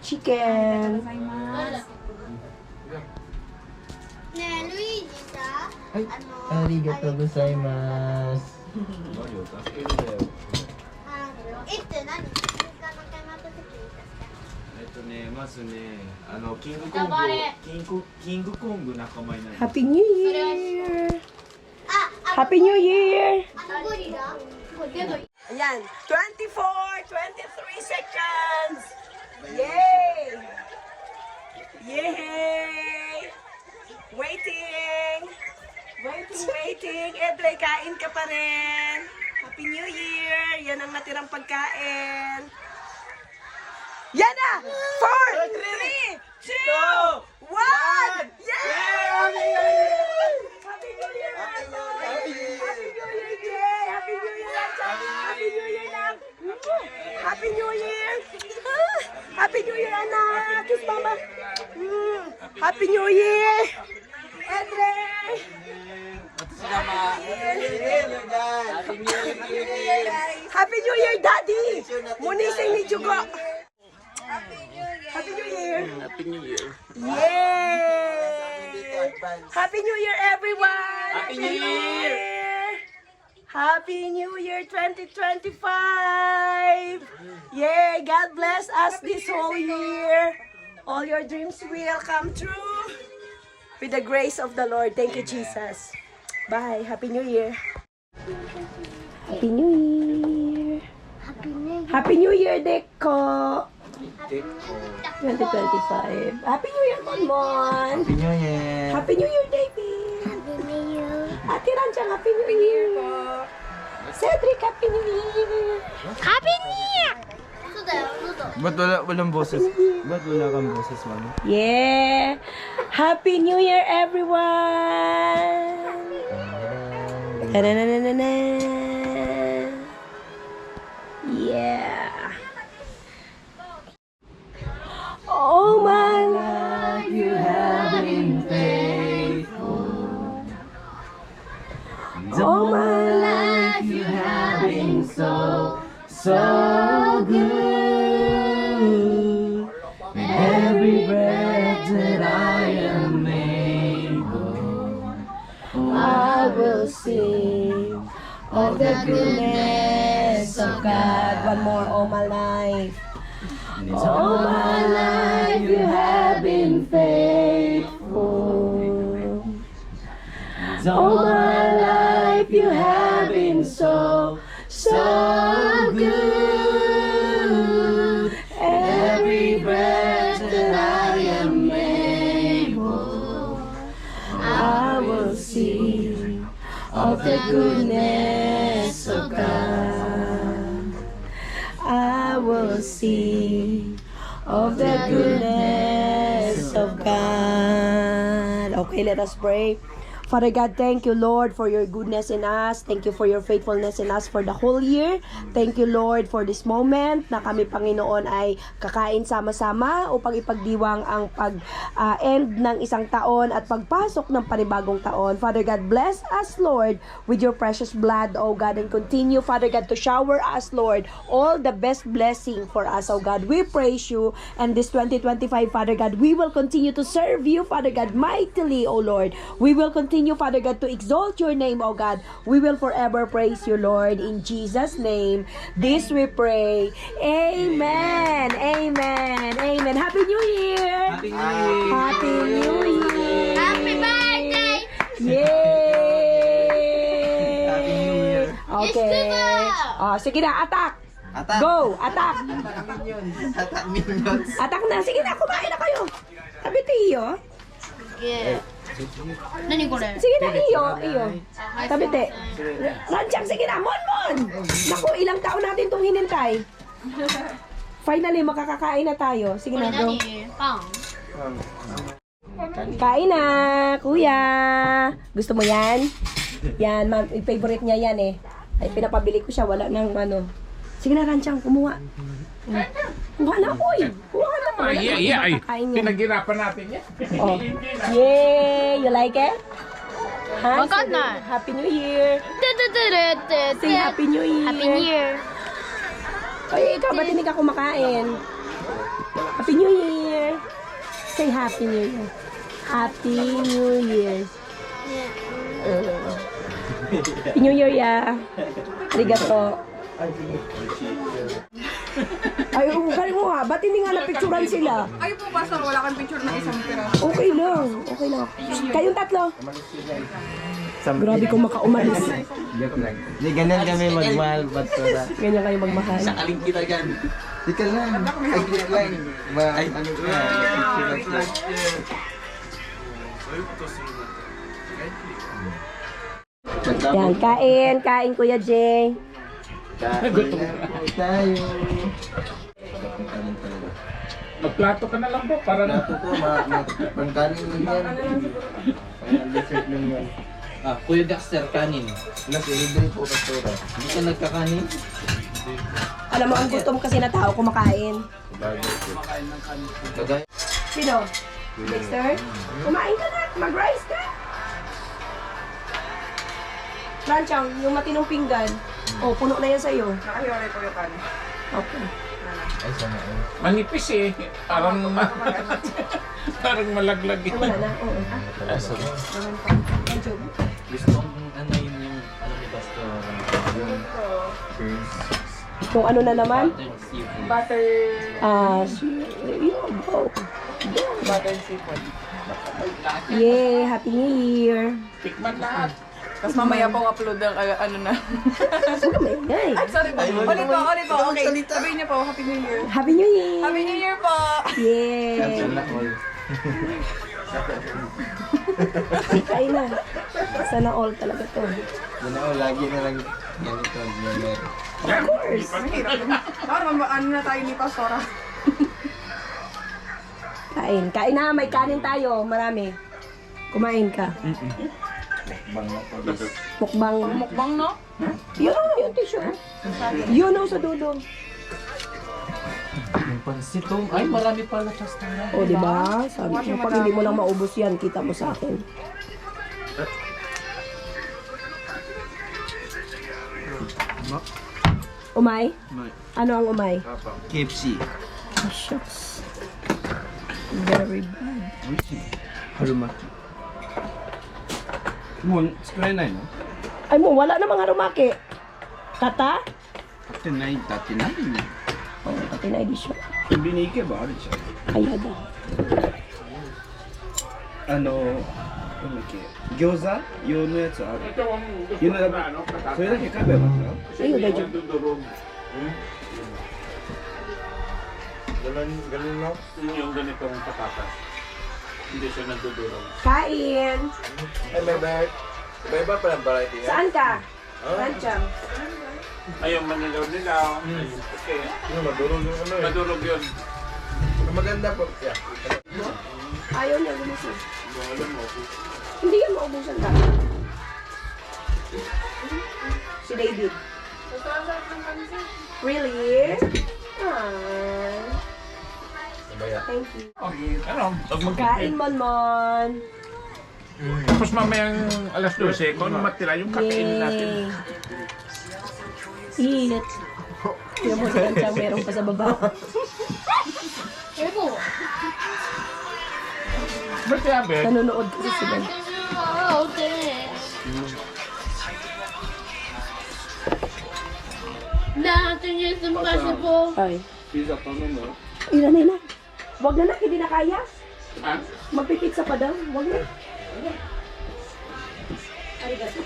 chicken. Arigatou gozaimasu. まずね、キングコング仲間になる。 Happy New Year! Happy New Year! Ayan, 24, 23 seconds! Yay! Yay! Waiting! Waiting! Edley, kain ka pa rin! Happy New Year! Yan ang natirang pagkain! Yan na! 4, 3, 2, 1! Yay! Happy New Year! Happy New Year! Happy New Year! Jay! Happy New Year! Happy New Year, lang! Happy New Year! Happy New Year, anak! Kiss mama! Happy New Year! Edre! Happy New Year, Daddy! Munising ni Jugo! Happy New Year! Happy New Year! Yay! Happy New Year, everyone! Happy New Year! Happy New Year 2025! Yay! God bless us this whole year. All your dreams will come true with the grace of the Lord. Thank you, Jesus. Bye. Happy New Year. Happy New Year. Happy New Year, Deco. 2025. Happy New Year, Monmon. Happy New Year! Happy New Year, David. Ate Ranchang, Happy New Year. Cedric, Happy New Year. Happy New Year. Ba't walang boses? Ba't wala kang boses, mami? Yeah. Happy New Year, everyone. Ta-da-na-na-na-na. Yeah. Oh my life, you have been faithful. All my life, you have been so good. Every breath that I am able, I will sing of the goodness of God. One more, all my life. All my life you have been faithful. All my life you have been so good. Every breath that I am able, I will sing of the goodness of God. I will sing of the goodness of God. Okay, let us pray. Father God, thank you, Lord, for your goodness in us. Thank you for your faithfulness in us for the whole year. Thank you, Lord, for this moment na kami, Panginoon, ay kakain sama-sama upang ipagdiwang ang pag-end ng isang taon at pagpasok ng panibagong taon. Father God, bless us, Lord, with your precious blood, oh God, and continue, Father God, to shower us, Lord, all the best blessing for us, oh God. We praise you, and this 2025, Father God, we will continue to serve you, Father God, mightily, oh Lord. We will continue, Father God, to exalt your name, oh God. We will forever praise you, Lord. In Jesus' name, this we pray. Amen. Amen. Amen. Happy New Year. Happy New Year! Happy New Year. Happy birthday! Yay! Happy New Year! Okay. Oh, sige na, attack. Attack! Go, attack. Attack minions! Attack na. Sige na, kumain na kayo. Sabi tiyo. Yeah. Nani ko rin? Sige na, iyo. Sabi te. Ranchang, sige na, Mon. Naku, ilang taon natin itong hinintay. Finally, makakakain na tayo. Sige na, go. Pang. Kain na, kuya. Gusto mo yan? Yan, ma'am. Favorite niya yan eh. Ay, pinapabili ko siya. Wala nang ano. Sige na, Ranchang, kumuha. Kuha na, uy. Kuha na. Ay, Kakain niya. pinaghirapan natin yan. Oh. Yay! You like it? Ha? Maganda. Happy New Year. Say Happy New Year. Happy New Year. Ay, ikaw, ba't hindi ka kumakain? Happy New Year! Say Happy New Year. Happy New Year. Happy New Year, ya. Arigato. Ay, kaya mo ha. Ba't hindi nga napicturan sila? Ay po, Pastor, wala kang picture ng isang piraso. Okay lang. Okay lang. Kayong tatlo. Grabe kung makaumalis. Hindi, ganyan kami magmahal, Pastor. Ganyan kayo magmahal. Sakaling kita dyan. Tika lang. Saglit lang. Ano ka? Yan, kain. Kain, Kuya Jay. Gutom tayo. Magplato ka na lang po para na. Plato ko, pangkanin lang yan. Pang dessert lang yan. Kuya Dexter, kanin. Nag-celebrate po, Pastor. Hindi ka nagkakanin? Alam mo, ang gutom kasi na tao kumakain. Bagay. Sino? Dexter? Kumain ka na. Mag-rice ka. Lanchang, yung matinong pinggan. Oh, puno na yan sa'yo. Nakahiwalay ko yung kanin. Okay. Ay, sana eh. Manipis eh. Parang parang malaglag Ay, wala na. Oo. Medyo. Gusto kong ano yung ano ni Pastor. Kung ano na naman? Buttered seafood. Butter, Yun, go. butter seafood. Yay, Happy New Year. tikman lahat. Tapos mamaya pong upload ng ano na. Huwag ka maingay. Ay, sorry po. Ulit po. Okay, sabihin niyo po, Happy New Year. Happy New Year. Happy New Year po! Yay. Sana all. Kain na. Sana all talaga to. Sana all, lagi na lang ganito. Ganyan. Of course. Mahirap. Ano na tayo ni Pastora? Kain. Kain na. May kanin tayo. Marami. Kumain ka. Bang na po. Mukbang. Mukbang, no? Yun o, yung tissue. Yun o, sa dulo. Yung pansit oh. Ay, marami pala Pastor. O, di ba? Sabi ko, pag hindi mo lang maubos yan, kita mo sa akin. Umay? Ano ang umay? KFC. Oh, shucks. Very bad. Harumaki. Mo, tsukurenai no? Ay mo, wala namang harumaki. Kata? ってないんだってないね。 Oh, kati na edisyon. コンビニ行けばあるじゃん。 Ay, hada. なんだっけ、餃子用のやつある。いうのだそれだけ買えばよかった。 Ayun, medyo. Ganun lang. Yung ganitong patatas. Hindi siya nagdudurog. Kain! Ay, may bag. Iba-iba pa ng variety niya. Saan ka? Lanchang. Ay, yung manilaw-nilaw. Okay. Yung madurog yung ano eh. Madurog yun. Ang maganda po. Yeah. Ayaw niya gumising. Alam mo. Hindi yan maubusan ka. Si David. Really? Ah. Thank you. Ano? Kain, Mon. Tapos mamayang alas 12, kung matira yung kakainin natin. Eat. Tingnan mo si Lanchang, meron pa sa baba. Ba't sabi? Nanonood kasi sila. Ay. Pizza pa naman. Ina na, ina. Wag na na, hindi na kaya. Ha? Magpipizza pa daw. Wag na. Arigato.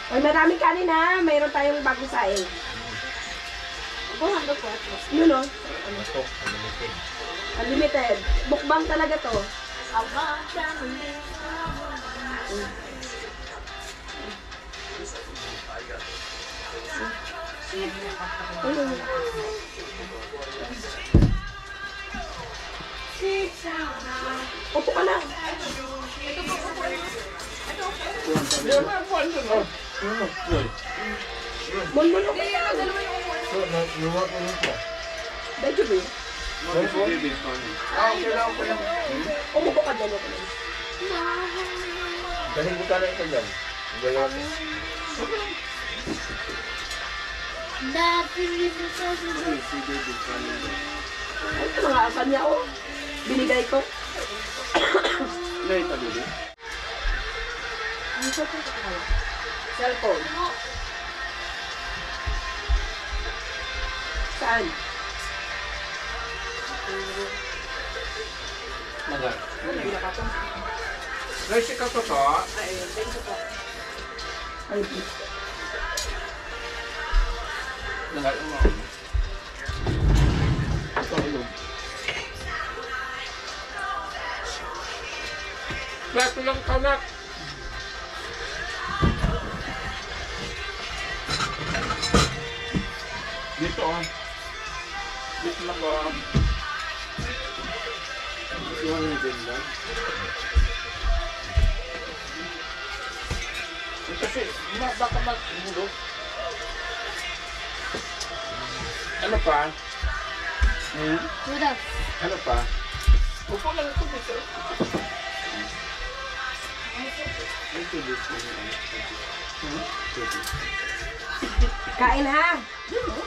Ay, maraming kanin ha. Mayroon tayong bagong saing. Yun o. Unlimited. Mukbang talaga to. Upo ka lang. Mon, okay ka lang. So, luwag ko nito. Medyo ba yun? Okay lang po yan. Umupo ka dyan. Okay. Galing ko talaga ka dyan. Dati dito sa susunod. Ay, ito mga asan niya, oh. Binigay ko. Ngayon tabi din. Ano sa ito? Cellphone. Saan? Naga. Rice ka to to? Ay, thank you po. Ay, Naga. Ito ang ilog. Plato lang kanak. Dito ah. Dito lang ba? Ito ang ilog lang. Kasi baka magbulog. Ano pa? Ayan. Sudah. Ano pa? Upo lang ito dito. kain ha.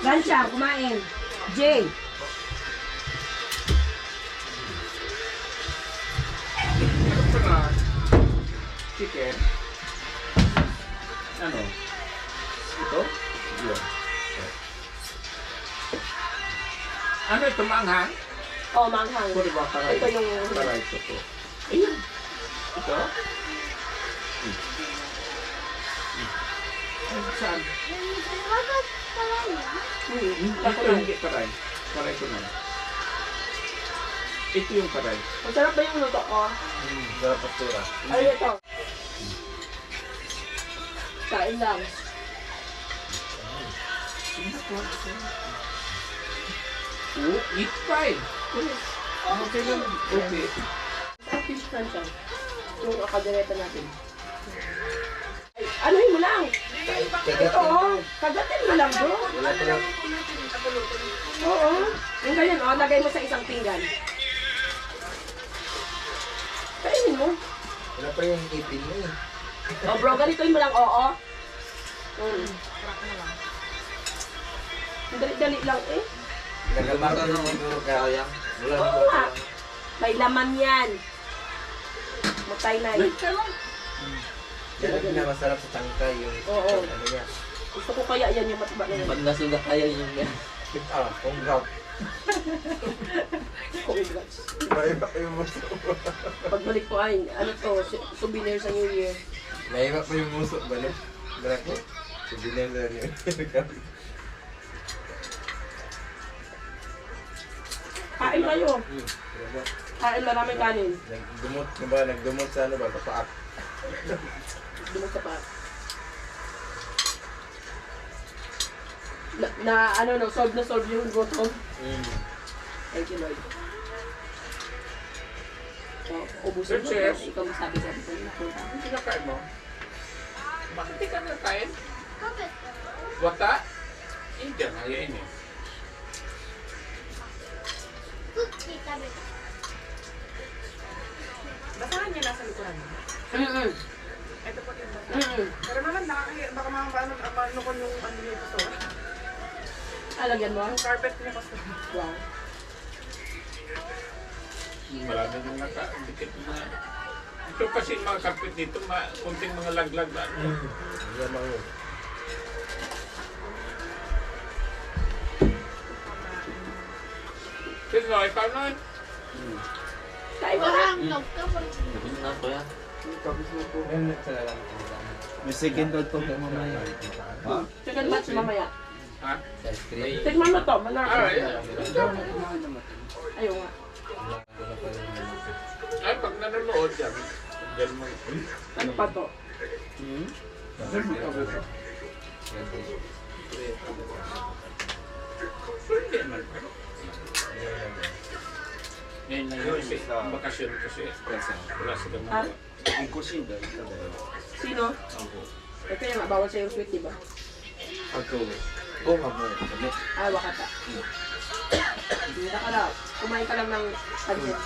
Lansya, kumain. Jay. Ano pa na? Chicken. Ano? Ito? Yeah. Ano ito maanghang? Oh, manghang. Pwede ba karay? Ito yung... Karay ito po. Ayun. Ito? Saan? Bakit pala yun? Ito yung hindi karay. Karay ko na. Ito yung karay. Masarap ba yung luto ko? Sarap pastura. Ay, ito. Kain lang. Oh, eat fry. Okay lang. Okay. Ang fish crunch yan. Yung akadereta natin. Ay, anuhin mo lang. Oo, kagatin mo lang bro. Oo. Yung ganyan, oh, lagay mo sa isang pinggan. Kainin mo. Wala pa yung ipin mo eh. Oh bro, ganitoin mo lang, oo. Dali-dali lang eh. Nagamakan ng siguro kaya. Wala na Oo nga. May laman yan. Matay na eh. Yan ang pinakamasarap sa tangkay yung Oo. ano niya. Gusto ko kaya yan yung matiba na yan. Pag nasuga kaya yung Ah, konggap. Congrats. Maiba pa yung muso. Pagbalik ko ay, ano to, souvenir sa New Year. Maiba pa yung muso ba no? Berako. Souvenir na yun. Kain kayo. Kain maraming kanin. Nagdumot, diba? Nagdumot sa ano ba? Kapaak. Dumag sa pa. Ano no, solve na solve yung gutom. Thank you Lord. So, ubusin mo. Sir, Ikaw masabi-sabi ko na punta. Ano kinakain mo? Bakit di ka nakain? Bakit? Wata? Hindi na yan eh. Cookie tabi. Basahan niya nasa likuran mo. Ito po yung basahan. Pero naman, baka ano ko yung ano niya ito. Alagyan mo? Yung carpet niya kasi. Wow. Marami nang nakadikit na. Ito kasi mga carpet dito, kunting mga laglag na. Yan mga Sino, ikaw na? Kain mo na. Parang nagkabal. Tapos na po yan. may second dog to kay mamaya. Chicken match mamaya. Ha? Ice cream. Tikman mo to, manarap. Ayaw nga. Ay, pag nanonood yan, dyan mo. Ano pa to? Pwede naman. Ngayon na yun, bakasyon kasi. Wala silang Ha? mga. Sino? Eh, kaya nga, bawal sa'yo sweet, diba? Ako. Oh, mamo. Ay, wakata. Hindi na ka na. Kumain ka lang ng pancit.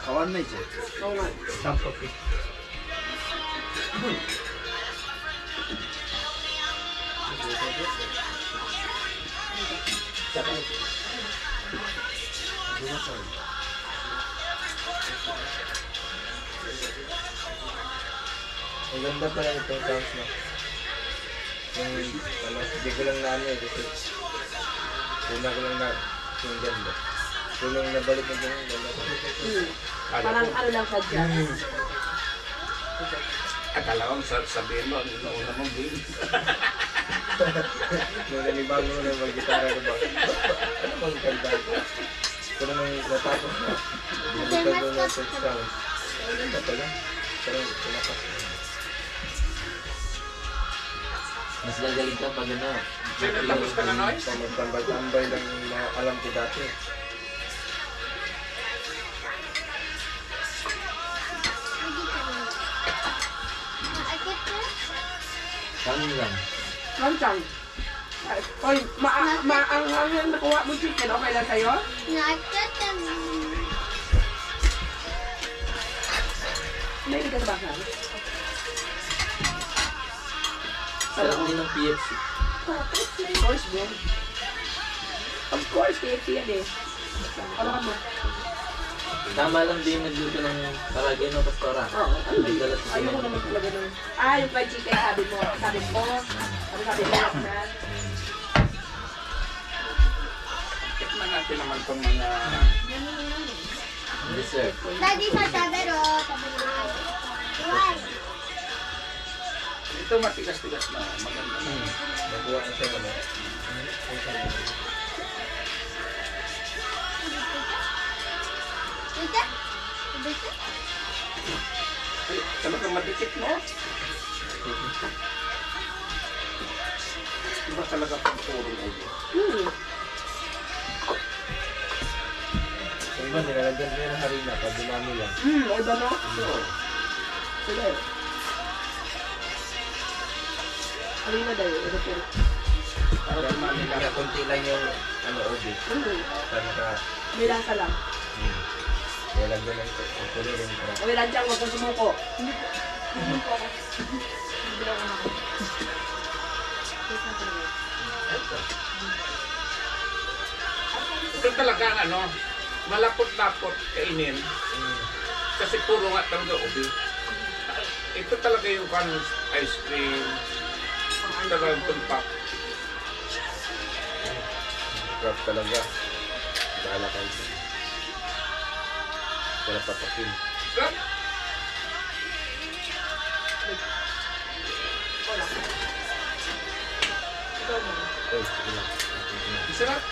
Kawan na ito. Oo nga. Ang ganda pala itong sounds mo. Yung, hindi ko lang na ano eh, kasi una ko lang na yung ganda. So nung nabalik mo din, ganda ko. Parang ano lang siya dyan. Akala ko sabihin mo, una mong bill. Nung nanibago mo na mag-gitara ko ba? Ano bang ganda ko? Pero nung natapos na, bumutag ko na sa sounds. Ang ganda pala. Parang tumakas na. Mas gagaling ka pag ano. Tapos ka na, Noy? Pag magtambay-tambay lang yung mga alam ko dati. Hindi ka naman. Maakit ka? Kanin lang. Lancang. Oy, ang hangin nakuha mo chicken, okay lang sa'yo? Naakit ka. Hindi ka sa bahay. Sarap din ng PFC. Of course, bro. Of course, KFC yan eh. Ano ka mo? Tama lang din nagluto ng Parageno Pastora. Oo, ano ba May yun? dalat sa Ayoko naman talaga nun. Yung fried chicken, sabi mo. Sabi ko. Sabi mo, na. Tikman natin naman itong mga... dessert. Daddy sa tabero. Why? Ito matigas-tigas na maganda na. Nakuha ko siya naman. Ika? Ika? Ay, talagang madikit, no? Iba talaga pang purong ulo. Yung iba, nilalagyan ko yun ng harina pag dumami lang. Ay ba no? Sige. Alina daw, ito po. Para dumami lang. Kaya konti lang yung ano, obi. Sana ka, May lasa lang. nilalagyan ng tuloy rin para. Okay lang dyan, huwag kang sumuko. Ito talaga ang ano, malapot-lapot kainin. Kasi puro nga talaga ubi. Ito talaga yung kan ice cream. Talagang tumpak. Crap talaga. Bahala kayo. Wala papakin. Sarap! Ay, sige lang. Sarap!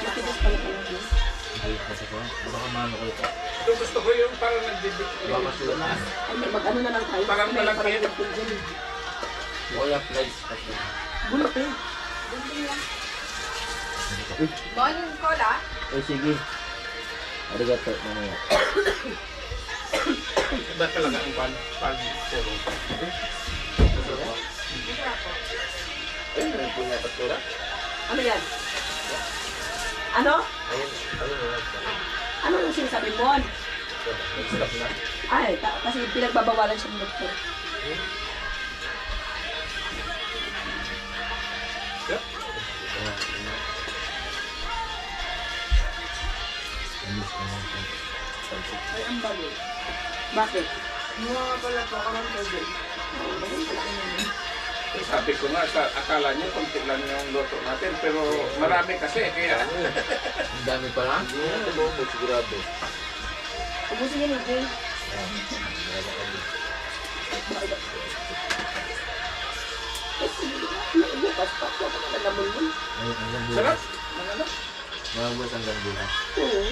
Matigas pala pala yun. Ay, kasi ko. Baka mano ko ito. Ito gusto ko yung parang nagdibit. Baka sulat na. Ay, mag-ano na lang tayo. Parang May malaki. tungkol dyan eh. O kaya flies. Bulot eh. Morning cola. Ay, sige. Arigato mamaya. Iba talaga ang pan puro. Ay, meron po nga pastora. Ano yan? Ano? Ayun, ayun. Ano yung sinasabi mo? Sarap na. Ay, kasi pinagbabawalan siya ng doktor. Ay, ang bali. Bakit? Mga pala po ako ng tubig. Eh, sabi ko nga, akala niyo konti lang yung luto natin, pero marami kasi, kaya Ang dami pa lang. Hindi na ito buong sigurado. Ubusin niya ni Jay. Bukas pa ako. Alam mo yun? Ay, hanggang sarap. bukas. Ano? Mga bukas hanggang bukas. Oo.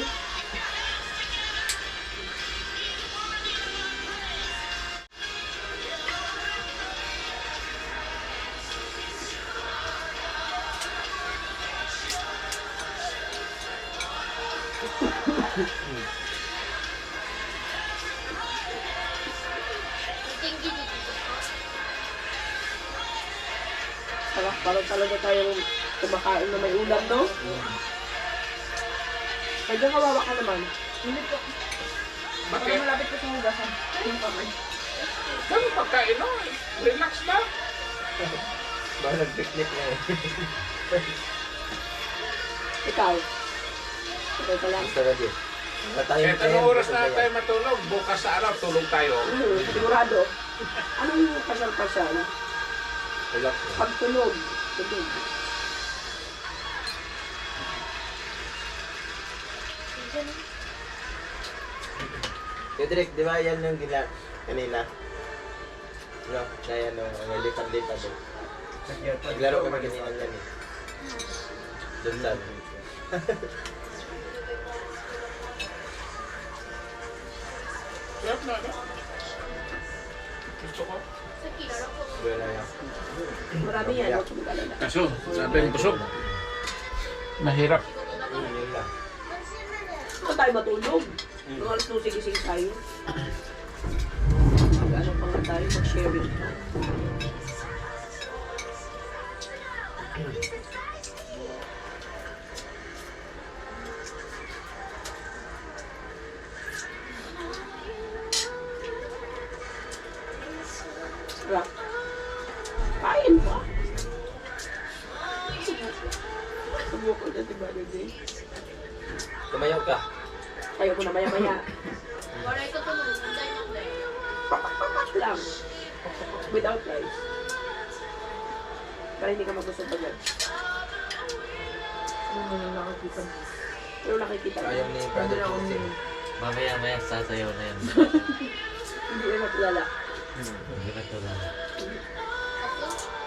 Parang talaga tayong kumakain na may ulam, no? Pwede kawawa ka naman. Hindi po. Bakit? Malapit ko sa hugasan. Yung kamay. Ganun pagkain, no? Relax lang. Baka nag-picnic na eh. Ikaw. Okay ka lang. Basta ka din. Kahit anong oras na tayo matulog, bukas sa araw, tulog tayo. Sigurado. Anong pasal-pasal? Relax. Pagtulog. Tulog. Cedric, di ba yan yung kanina? No, na yan yung lipan-lipan doon. Naglaro kami kanina yan eh. Doon sa Sarap na, no? Gusto ko. Wala yan. Marami yan. Huwag kang mag-alala. Kaso, sabi ng busog. Mahirap. Yun lang. Saan tayo matulog? Mga alas 12 gising tayo. Mag-ano pa nga tayo? Mag-sharing pa. Sarap. Kain pa. Subuko na, diba, Dede? Tumayaw ka. Tayo ko na maya-maya. Papak lang. Without rice. Para hindi ka magusog agad. Pero nakikita ko. Ayaw ni Brother Jose. Mamaya-maya sasayaw na yan. Hindi na matulala. Hindi na ito lang.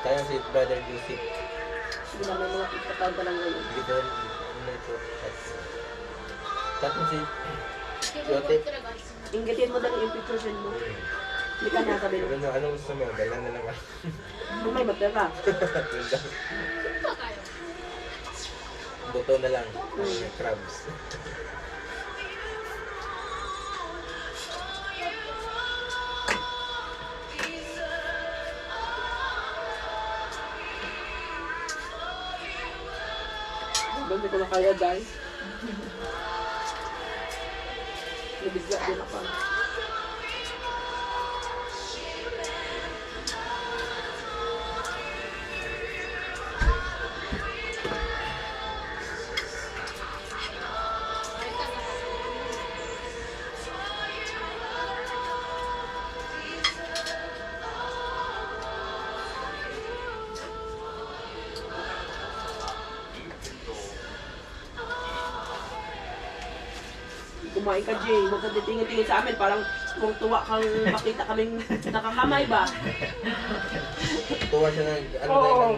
Kaya si Brother Jose. Hindi na may mga pagkataon pa lang ngayon. Dito na ito. Tapos si Yote. Inggitin mo dali yung picture mo. Hindi ka na sabi mo. Ano gusto mo? Dala na lang ako. Kung may matira. Buto na lang. Crabs. Hindi ko na kaya dahil. Nabigla din ako. Kumain ka, Jay. Huwag ka titingin-tingin sa amin. Parang kung tuwa kang makita kaming nakakamay ba? Tuwa siya ng ano Oo. na yun.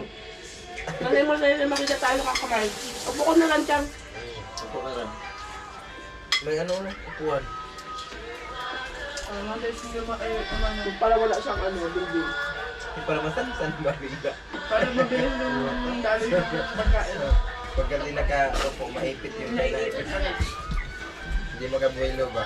Kasi mo sa'yo na makita tayo nakakamay. Upo ko na lang dyan. Ito ka lang. May ano na, upuan. Para wala siyang ano, building. Para masansan ba bigla? Para mabilis yung dali ng pagkain. Pagka di nakaupo, maipit yung dala. Hindi makabuelo ba?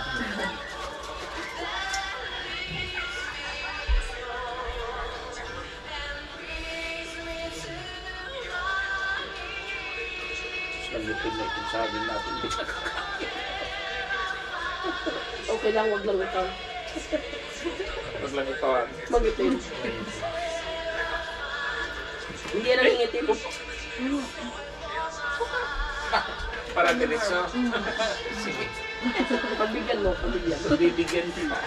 Nagipin sa akin natin. Okay lang, wag lang ikaw. Huwag lang ito. Magitin. Hindi yan nangingitim. Para diretso. Sige. Pagbigyan mo, pagbigyan. Bibigyan kita.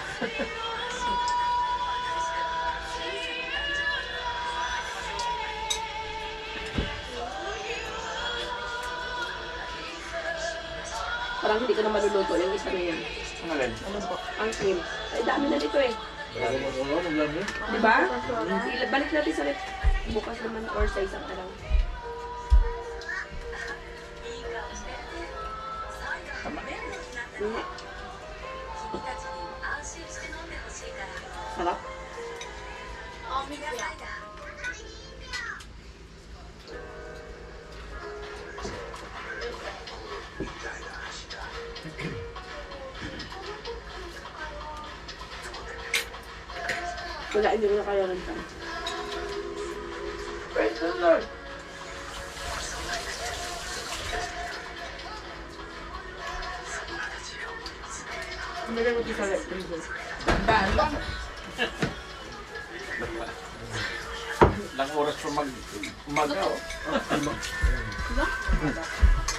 Parang hindi ka na maluluto yung isa na yan. Ano rin? Ang cream. Ay, dami na nito eh. Diba? Balik natin sa bukas naman or sa isang araw. Hindi. Sarap. Wala, hindi ko na kaya kanta. Praise the Lord. Hindi ka mo sa laptop. Lang oras pa umaga, oh.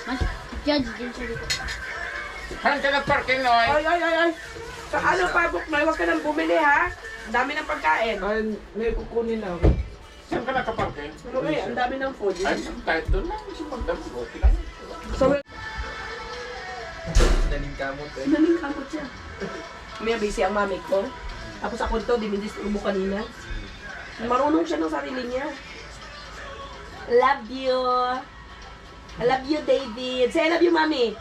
Mas judge din siya dito. Saan ka nag-parking, Noy? Ay. Sa ano pa, Buknoy, huwag ka nang bumili ha. Ang dami ng pagkain. Ay, may kukunin na ako. Saan ka nag-parking? Okay, ang dami ng food. Ay, kahit doon lang. Sa magdamag, okay lang. So, Daling kamot eh. naning kamot siya. May busy ang mami ko. Tapos ako dito, dinidis mo kanina. Marunong siya ng sarili niya. Love you. I love you, David. Say I love you, mami.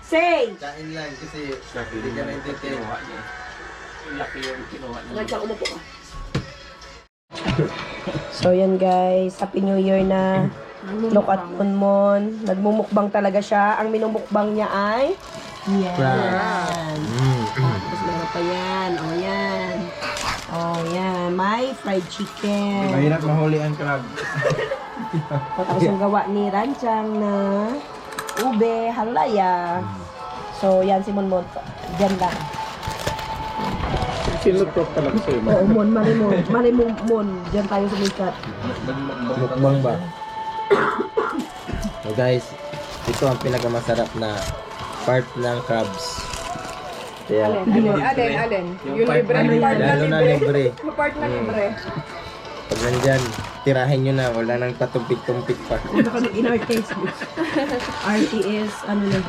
Say! Kain lang kasi hindi ka na-entertain. Laki yung kinuha niya. Hanggang siya umupo ka. So yan guys, Happy New Year na. Look at Monmon. Nagmumukbang talaga siya. Ang minumukbang niya ay yan. Tapos meron pa yan. O yan. O yan. May fried chicken. Mahirap mahuli ang crab. Tapos yung gawa ni Ranchang na ube, halaya. So yan si Monmon. Diyan lang. Sinutok talaga sa'yo. Oo, Marimon. Diyan tayo sumikat. Mukbang ba? So guys, ito ang pinakamasarap na part ng crabs. Yeah. Alin? Yung libre. Lalo na libre. Yung part na libre. Pag nandyan, tirahin nyo na. Wala nang patumpik-tumpik pa. In our case, RT is, ano na,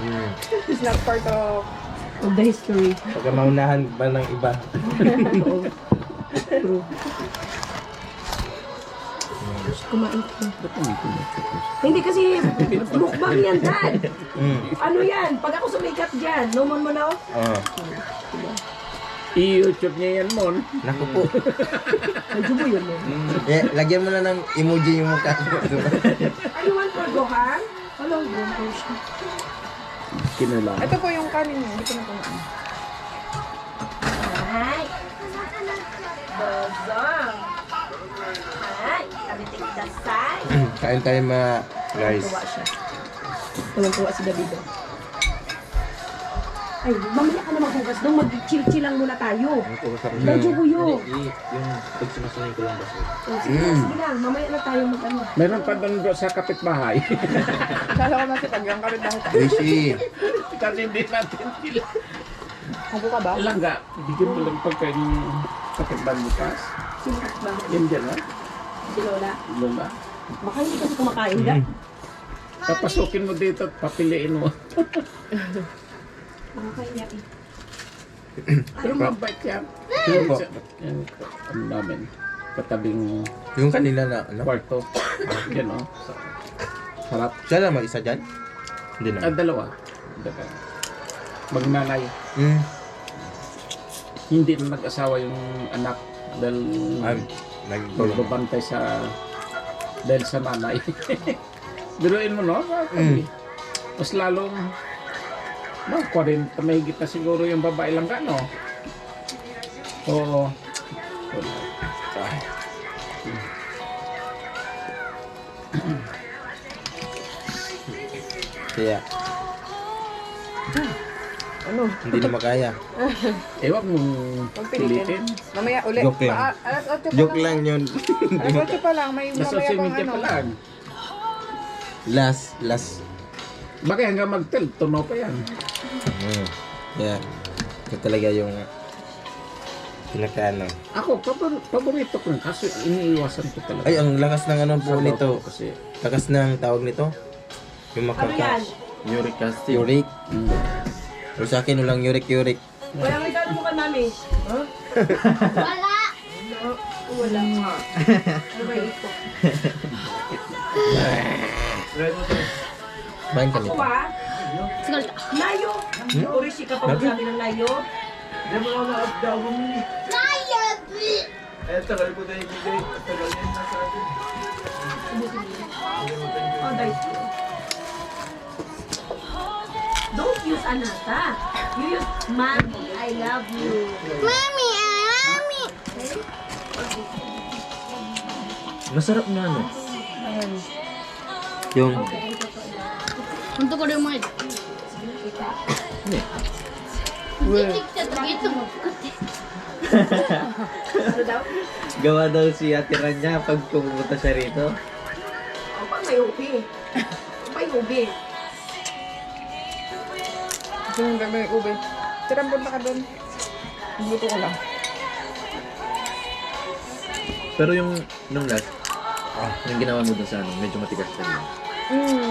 It's not part of of the history. Pagka maunahan ba ng iba. True. Kumain ko. Hindi kasi mukbang yan, Dad. Ano yan? Pag ako sumikat dyan, no mo na ako? Oh. I-YouTube niya yan, Mon. Naku po. Medyo mo yun eh. Lagyan mo na ng emoji yung mukha ko. Ano man for Gohan? Hello, Gohan. Kinulang. ito po yung kanin niya. Hindi ko na kumain. Hi. Bozong. Hi. Kalitik dasay. Kain tayo mga guys. Tuwa siya. Tuwa si Davido. Ay, mamaya ka na maghugas doon. Mag-chill-chill lang muna tayo. Medyo buyo. Yung pag sinusunod ko lang ba Sige lang, mamaya na tayo mag-ano. Meron pa doon sa kapitbahay. Kala ko na si Pag yung kapit dahil. Rishi. Kasi hindi natin sila. Ako ka ba? Ilang nga, bigyan mo lang pagka yung kapitbahay bukas. Sino ba? Yan dyan, ha? Si Lola. Lola. Baka hindi kasi kumakain ka. Papasukin mo dito at papiliin mo. Nakakain niya eh. Pero mabait yan. Sino po? Yan, ano namin. Katabing Yung kanila na ano? kwarto. Yan, oh. Sarap. Siya lang mag-isa dyan? Hindi na. Dalawa. Dalawa. Magnanay. Hindi na nag-asawa yung anak dahil magbabantay sa dahil sa nanay. Biruin mo, no? Mas lalong 40 mahigit na siguro yung babae lang ka, no? Oo. Kaya, Ano? hindi na makaya. Wag mong Pagpilitin. pilitin. Mamaya ulit. Joke lang. Alas 8 pa Joke lang. lang yun. Alas 8 pa lang. May Nasa mamaya pang media ano. pa lang. last. Bakit hanggang mag-12, tuno pa yan. Yeah. Ito talaga yung pinakaano. Ako, paborito ko, kaso iniiwasan ko talaga. Ay, ang lakas ng ano po Sabaw nito. ko kasi Lakas ng tawag nito. Yung Ano yan? Uric acid. Uric. Pero sa akin, walang uric. Wala may dati mo ka namin. Wala! Wala nga. Ano ba ito? Main ka Ako nito. ba? Layo. Orishi ka pa sabi ng layo. Nayabi! Oh, guys. Don't use anata. You use mommy, I love you. Mami, mami! Masarap na ano. Yung Untuk ko rin mga ito. Hindi ka ito magkati. Ano daw? Gawa daw si Ate Rania pag pumunta siya rito. Ang pang may ubi. May ubi. Gusto mong gagawin ube. Tirang punta ka doon. Luto ko lang. Pero yung nung last, yung ginawa mo dun sa ano, medyo matigas pa yun.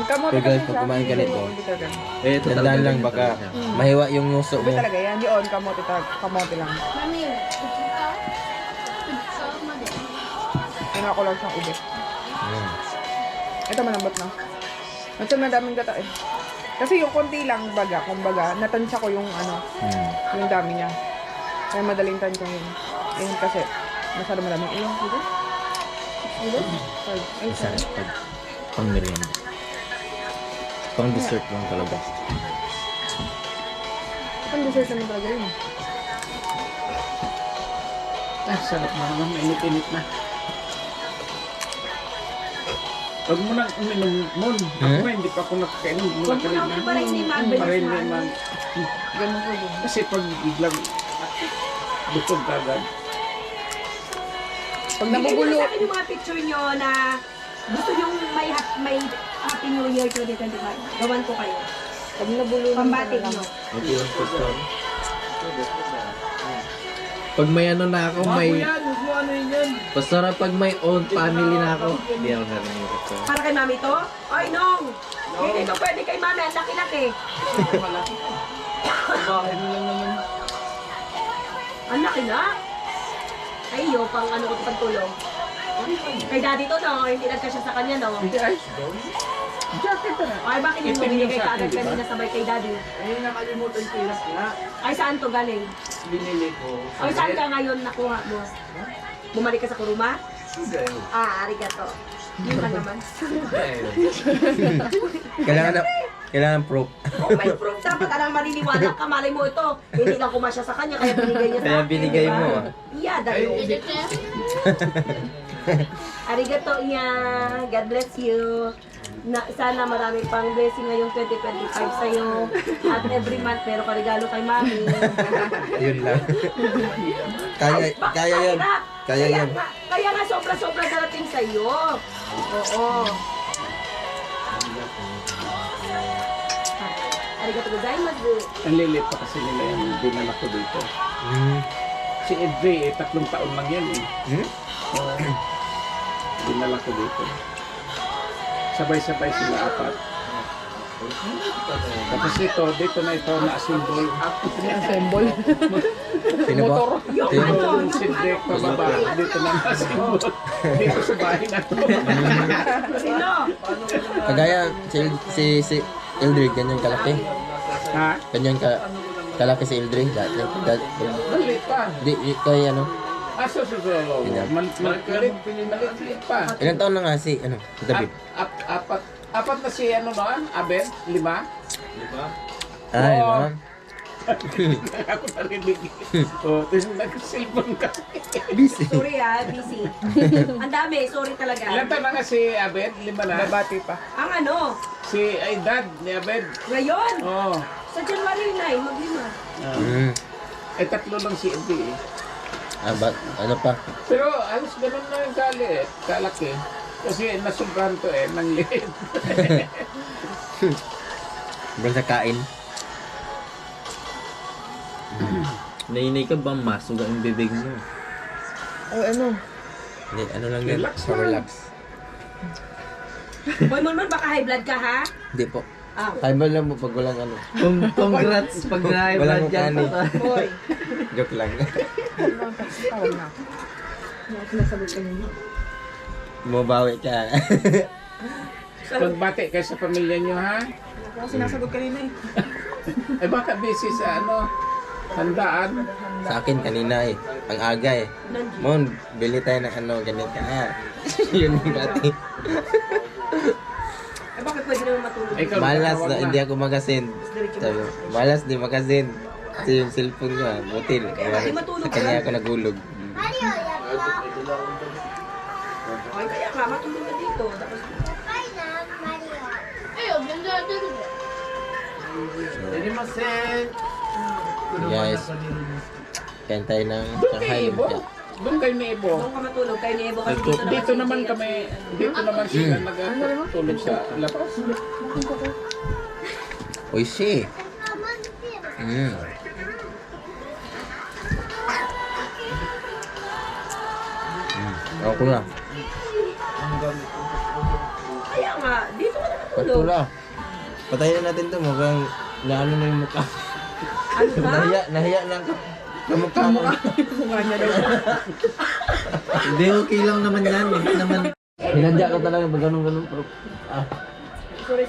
Kamote So guys, kasi pag siya. kumain ka nito, Hindi talaga. Eh, ito tandaan lang baka mahiwa yung nguso Ube mo. talaga yan. Yun, kamote talaga. Kamote lang. Mami, pizza? Pizza, mali. Kinuha ko lang siyang ube. Ito malambot na. At sa madaming gata eh. Kasi yung konti lang baga, kumbaga, natansya ko yung ano, yung dami niya. Kaya madaling tansya yun. Ayun kasi, masyado maraming ilang kilo. 6 kilo? 5. Ay, Isa sorry. pang merienda. Pang dessert lang talaga. Ang dessert naman talaga yun. Sarap na naman, mainit-init na. Huwag mo nang uminom mo. Ako hindi pa ako nakakainom. Huwag mo nang para hindi mabilis Para hindi man. man. Ganun ko yun. Kasi pag biglang butog kagad. Pag Bigay nabubulo, niyo sa akin yung mga picture nyo na gusto nyo may Happy New Year 2025. Gawan ko kayo. pag nabulo ng Pambati lang. nyo. Mag-iwan ko to. Pag may ano na ako, may... Huwag mo ano yun. Basta pag may own family na ako, hindi ako narinig ito. Para kay mami to? Ay, Nong! Hindi to pwede kay mami. Ang laki-laki. Bahay mo lang naman. Ang laki na. Ay, yo, pang ano ko pagtulong. Kay daddy to, no? Hindi nagkasya sa kanya, no? Hindi ay. Jacket na. Ay, bakit hindi mo binigay ka agad kanina sabay kay daddy? Ay, nakalimutan ko yung na. Ay, saan to galing? Binili ko. Ay, saan ka ngayon nakuha mo? Bumalik ka sa Kuruma? Hindi. Arigato. Yun lang naman. Kailangan proof. Oh, may proof. Dapat alang maniniwala ka. Malay mo ito. Hindi lang kumasya sa kanya, kaya binigay niya sa Kaya akin. binigay diba? mo, ah. Iya, dayo. Arigato, iya. God bless you. Sana marami pang blessing ngayong 2025 sa'yo. At every month, meron ka regalo kay mami. Yun lang. Kaya yan. Kaya yan. Kaya nga sobra-sobra darating sa'yo. Oo. Arigato gozaimasu. Ang lilit pa kasi nila yung dinala ko dito. Si Edre, 3 taon lang yan eh. Oo. Dinala ko dito. Sabay-sabay sila 4. Tapos dito na ito na-assemble. Assemble. Sino ba? Yung Sino? ano, Yung yung si Drake ano. pababa, dito na na-assemble. Dito sa bahay na to. Sino? Kagaya si Eldred, ganyan kalaki. Ha? Ganyan kalaki si Eldred dati. Maliit pa. Di, kaya ano? So. Maliit pa. Ilang taon na nga si, David? Apat na si noon? Abed? 5? Ay, Oo. naman. Ako narinig. Tapos nag-cellphone ka. Busy. Sorry busy. Ang dami, sorry talaga. Ilan taon na nga si Abed? 5 na? Babati pa. Ang ano, Si dad ni Abed. ngayon, Oo. sa January 9, maglima. Eh, 3 lang si Eddie eh. Ano pa? Pero halos ganun na yung kalaki. Kasi nasubrahan to ng liit. Basta kain. Nainay ka ba masog ang bibig mo? Ano? Hindi, ano lang yan? Relax lang. Relax. Hoy, Monmon, baka high blood ka, ha? Hindi po. Ah. Kaibal lang mo pag walang ano. Congrats pag na-high Walang blood dyan. mukha Hoy. Joke lang. Tawag na. Hindi ako sinasagot kanina. Bumabawi ka. Pagbati kayo sa pamilya nyo ha. Hindi ako sinasagot kanina eh. Eh baka busy sa handaan. Sa akin kanina eh. Ang aga eh. Mon, bili tayo ng ganito. Yun yung dati. Eh, bakit pwede naman matulog? Ikaw, Malas nakatawag na hindi ako magasin. Sabi, malas di magasin. Kasi yung cellphone nyo butil. Kaya matulog Sa kanya ako nagulog. Ay, kaya nga, matulog ka dito. Tapos, Guys, Kain tayo ng Doon kay Shanghai Ibo. lumpia. Doon kay Nebo. Doon ka matulog kay Nebo kasi Dito naman kami, dito naman sila nagtulog sa labas. Oishi. Ako na. Kaya nga, dito ka na matulog. Patula. Patayin na natin to. Mukhang naano na yung mukha. Ano ka? Nahiya na ang kamukha mo. Mukha niya daw. Hindi, okay lang naman yan. Hindi naman. Hinadya ko talaga pag ganun-ganun. Sorry.